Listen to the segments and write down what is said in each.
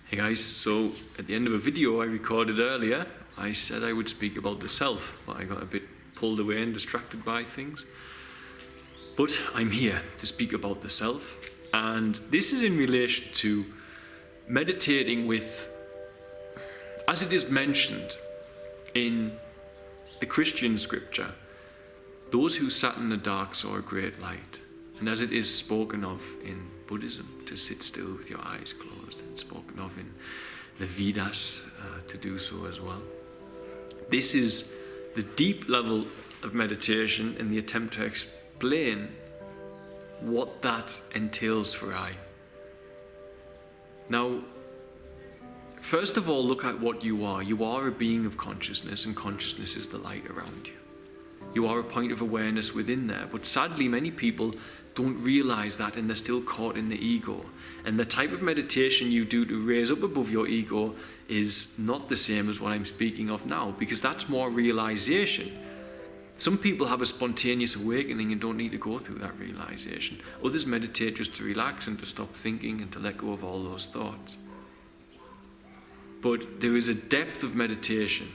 Hey guys, so at the end of a video I recorded earlier, I said I would speak about the self, but I got a bit pulled away and distracted by things. But I'm here to speak about the self, and this is in relation to meditating with, as it is mentioned in the Christian scripture, those who sat in the dark saw a great light. And as it is spoken of in Buddhism, to sit still with your eyes closed, and spoken of in the Vedas, to do so as well. This is the deep level of meditation in the attempt to explain what that entails for I. Now, first of all, look at what you are. You are a being of consciousness, and consciousness is the light around you. You are a point of awareness within there, but sadly many people don't realize that, and they're still caught in the ego. And the type of meditation you do to raise up above your ego is not the same as what I'm speaking of now, because that's more realization. Some people have a spontaneous awakening and don't need to go through that realization. Others meditate just to relax and to stop thinking and to let go of all those thoughts. But there is a depth of meditation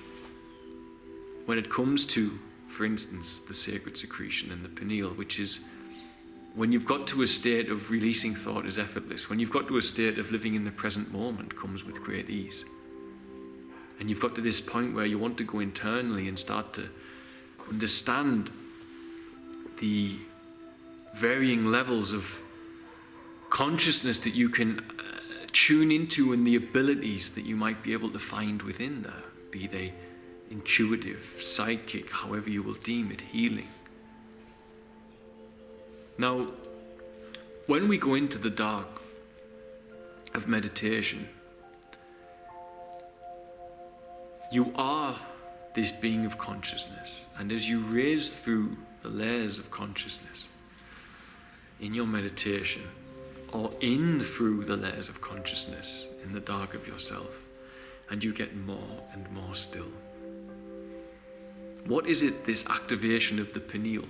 when it comes to, for instance, the sacred secretion and the pineal, which is when you've got to a state of releasing thought is effortless, when you've got to a state of living in the present moment comes with great ease. And you've got to this point where you want to go internally and start to understand the varying levels of consciousness that you can tune into, and the abilities that you might be able to find within there, be they intuitive, psychic, however you will deem it, healing. Now, when we go into the dark of meditation, you are this being of consciousness, and as you raise through the layers of consciousness in your meditation, or in through the layers of consciousness in the dark of yourself, and you get more and more still. What is it, this activation of the pineal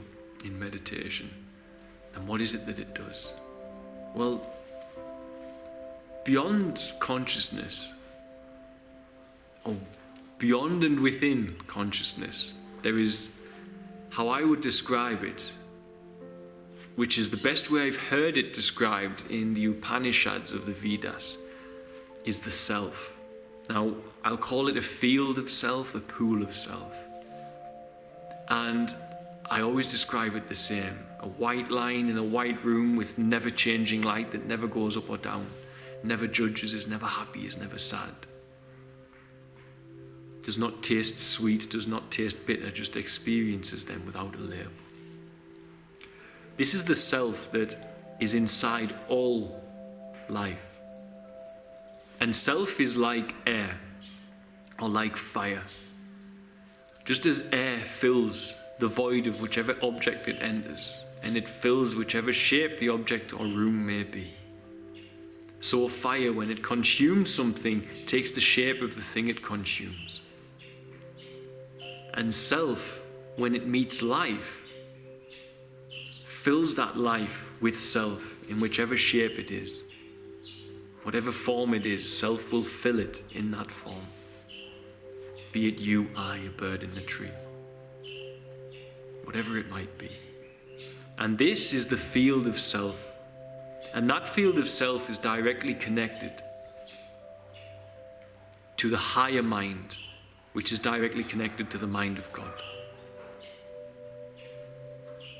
in meditation? And what is it that it does? Well, beyond consciousness, or beyond and within consciousness, there is, how I would describe it, which is the best way I've heard it described in the Upanishads of the Vedas, is the self. Now, I'll call it a field of self, a pool of self. And I always describe it the same. A white line in a white room with never changing light that never goes up or down, never judges, is never happy, is never sad. Does not taste sweet, does not taste bitter, just experiences them without a label. This is the self that is inside all life. And self is like air, or like fire. Just as air fills the void of whichever object it enters, and it fills whichever shape the object or room may be, so fire, when it consumes something, takes the shape of the thing it consumes. And self, when it meets life, fills that life with self in whichever shape it is. Whatever form it is, self will fill it in that form. Be it you, I, a bird in the tree. Whatever it might be. And this is the field of self. And that field of self is directly connected to the higher mind, which is directly connected to the mind of God.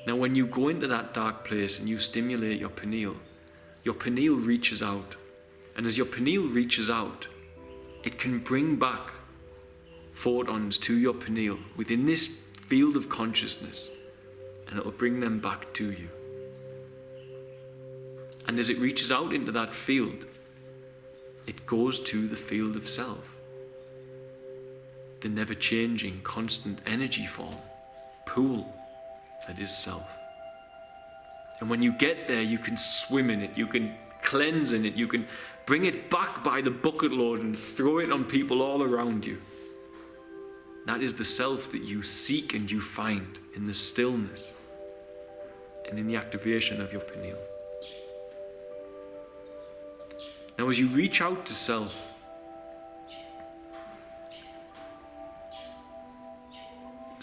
Now, when you go into that dark place and you stimulate your pineal reaches out. And as your pineal reaches out, it can bring back photons to your pineal within this field of consciousness, and it will bring them back to you. And as it reaches out into that field, it goes to the field of self, the never-changing, constant energy form, pool that is self. And when you get there, you can swim in it, you can cleanse in it, you can bring it back by the bucket load and throw it on people all around you. That is the self that you seek and you find in the stillness and in the activation of your pineal. Now, as you reach out to self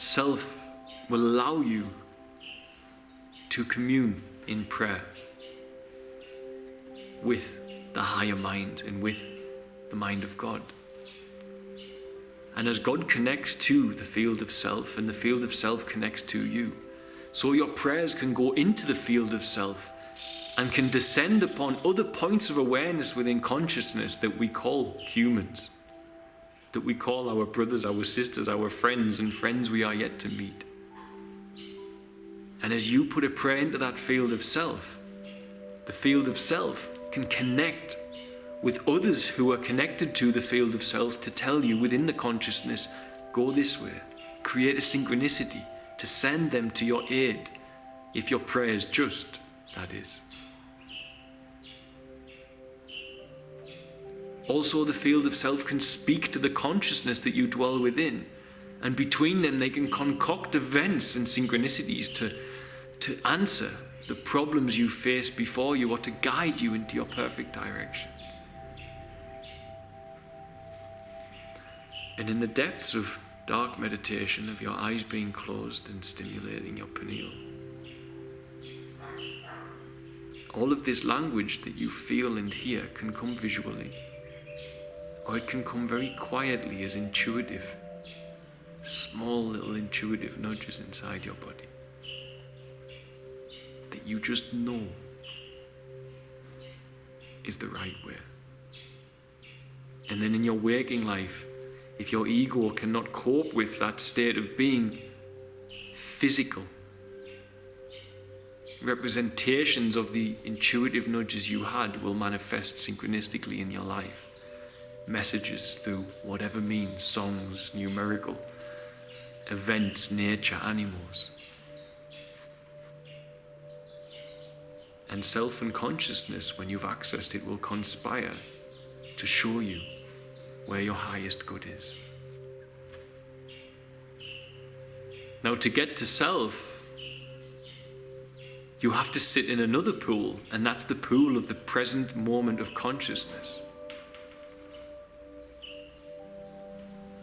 self will allow you to commune in prayer with the higher mind and with the mind of God. And as God connects to the field of self and the field of self connects to you, so your prayers can go into the field of self and can descend upon other points of awareness within consciousness that we call humans, that we call our brothers, our sisters, our friends, and friends we are yet to meet. And as you put a prayer into that field of self, the field of self can connect with others who are connected to the field of self to tell you within the consciousness, go this way. Create a synchronicity to send them to your aid, if your prayer is just, that is. Also, the field of self can speak to the consciousness that you dwell within, and between them they can concoct events and synchronicities to answer the problems you face before you or to guide you into your perfect direction. And in the depths of dark meditation, of your eyes being closed and stimulating your pineal, all of this language that you feel and hear can come visually, or it can come very quietly as intuitive, small little intuitive nudges inside your body that you just know is the right way. And then in your waking life, if your ego cannot cope with that state of being, physical representations of the intuitive nudges you had will manifest synchronistically in your life. Messages through whatever means, songs, numerical, events, nature, animals. And self and consciousness, when you've accessed it, will conspire to show you where your highest good is. Now, to get to self, you have to sit in another pool, and that's the pool of the present moment of consciousness.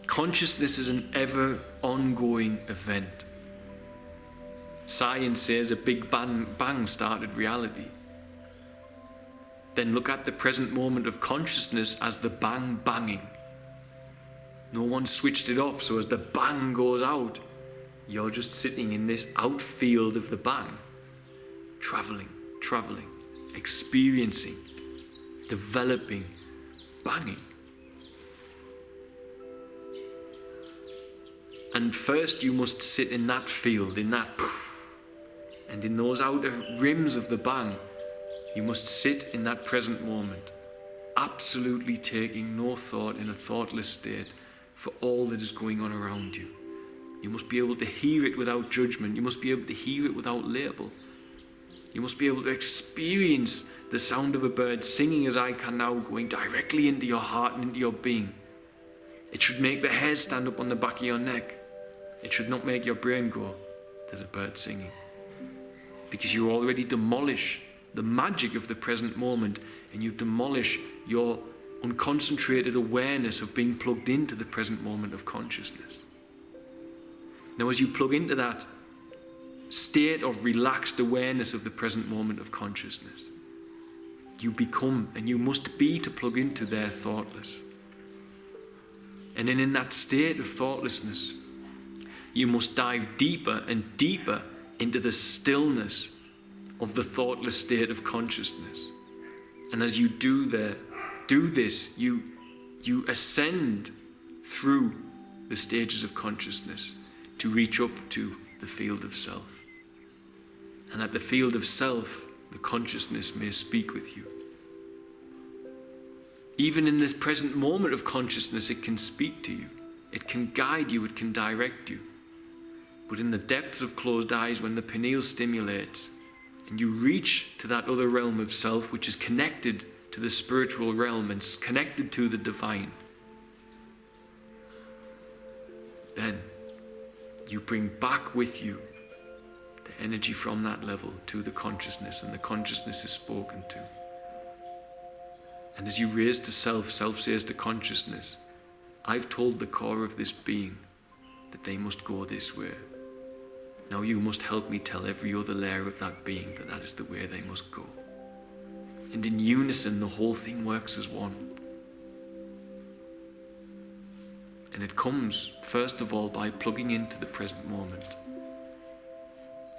Consciousness is an ever ongoing event. Science says a big bang started reality. Then look at the present moment of consciousness as the bang banging. No one switched it off, so as the bang goes out, you're just sitting in this outfield of the bang, traveling, experiencing, developing, banging. And first you must sit in that field, in that poof, and in those outer rims of the bang, you must sit in that present moment, absolutely taking no thought in a thoughtless state for all that is going on around you. You must be able to hear it without judgment. You must be able to hear it without label. You must be able to experience the sound of a bird singing as I can now, going directly into your heart and into your being. It should make the hairs stand up on the back of your neck. It should not make your brain go, there's a bird singing. Because you already demolish the magic of the present moment, and you demolish your unconcentrated awareness of being plugged into the present moment of consciousness. Now, as you plug into that state of relaxed awareness of the present moment of consciousness, you become, and you must be to plug into there, thoughtless. And then in that state of thoughtlessness, you must dive deeper and deeper into the stillness of the thoughtless state of consciousness. And as you do this, you ascend through the stages of consciousness to reach up to the field of self. And at the field of self, the consciousness may speak with you. Even in this present moment of consciousness, it can speak to you. It can guide you, it can direct you. But in the depths of closed eyes, when the pineal stimulates, and you reach to that other realm of self, which is connected to the spiritual realm and connected to the divine, then you bring back with you the energy from that level to the consciousness, and the consciousness is spoken to. And as you raise to self, self says to consciousness, I've told the core of this being that they must go this way. Now you must help me tell every other layer of that being that that is the way they must go. And in unison, the whole thing works as one. And it comes, first of all, by plugging into the present moment.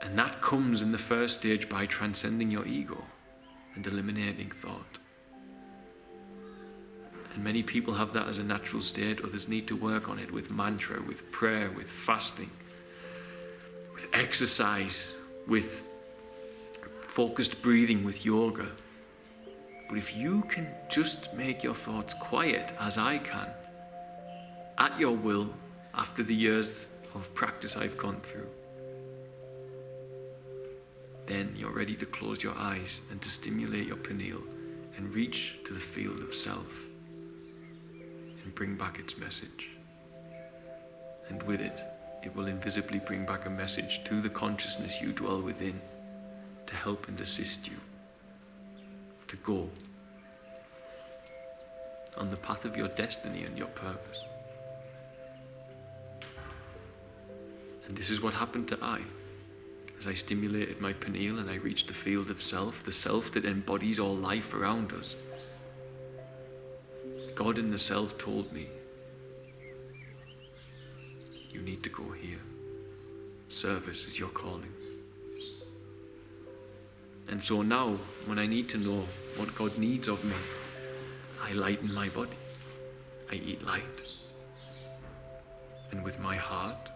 And that comes in the first stage by transcending your ego and eliminating thought. And many people have that as a natural state. Others need to work on it with mantra, with prayer, with fasting, with exercise, with focused breathing, with yoga. But if you can just make your thoughts quiet, as I can, at your will, after the years of practice I've gone through, then you're ready to close your eyes and to stimulate your pineal and reach to the field of self and bring back its message. And with it, it will invisibly bring back a message to the consciousness you dwell within to help and assist you to go on the path of your destiny and your purpose. And this is what happened to I. As I stimulated my pineal and I reached the field of self, the self that embodies all life around us, God in the self told me, you need to go here. Service is your calling. And so now, when I need to know what God needs of me, I lighten my body. I eat light. And with my heart,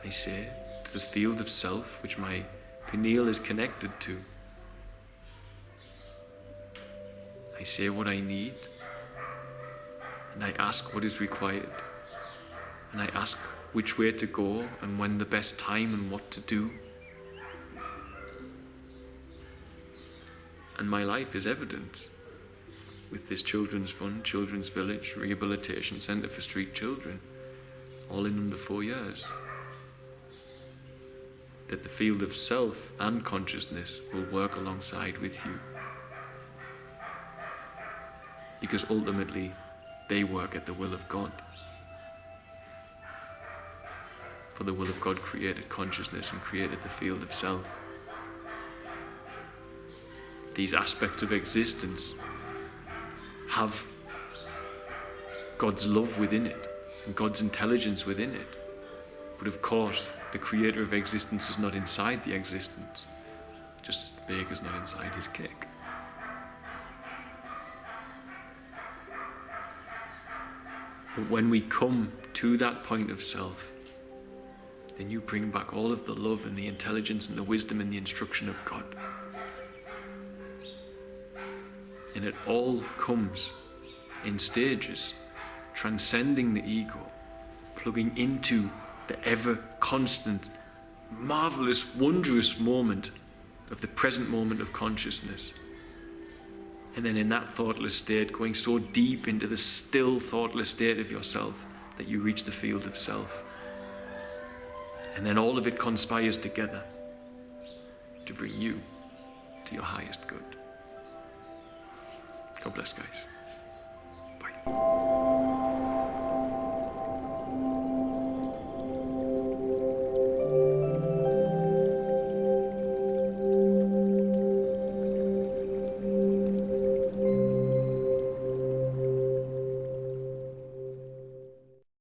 I say to the field of self, which my pineal is connected to, I say what I need, and I ask what is required, and I ask which way to go and when the best time and what to do. And my life is evidence with this children's fund, children's village, rehabilitation centre for street children, all in under 4 years. That the field of self and consciousness will work alongside with you. Because ultimately, they work at the will of God. For the will of God created consciousness and created the field of self. These aspects of existence have God's love within it and God's intelligence within it. But of course, the creator of existence is not inside the existence, just as the baker's not inside his cake. But when we come to that point of self, then you bring back all of the love and the intelligence and the wisdom and the instruction of God. And it all comes in stages, transcending the ego, plugging into the ever constant, marvelous, wondrous moment of the present moment of consciousness. And then in that thoughtless state, going so deep into the still thoughtless state of yourself that you reach the field of self. And then all of it conspires together to bring you to your highest good. God bless, guys.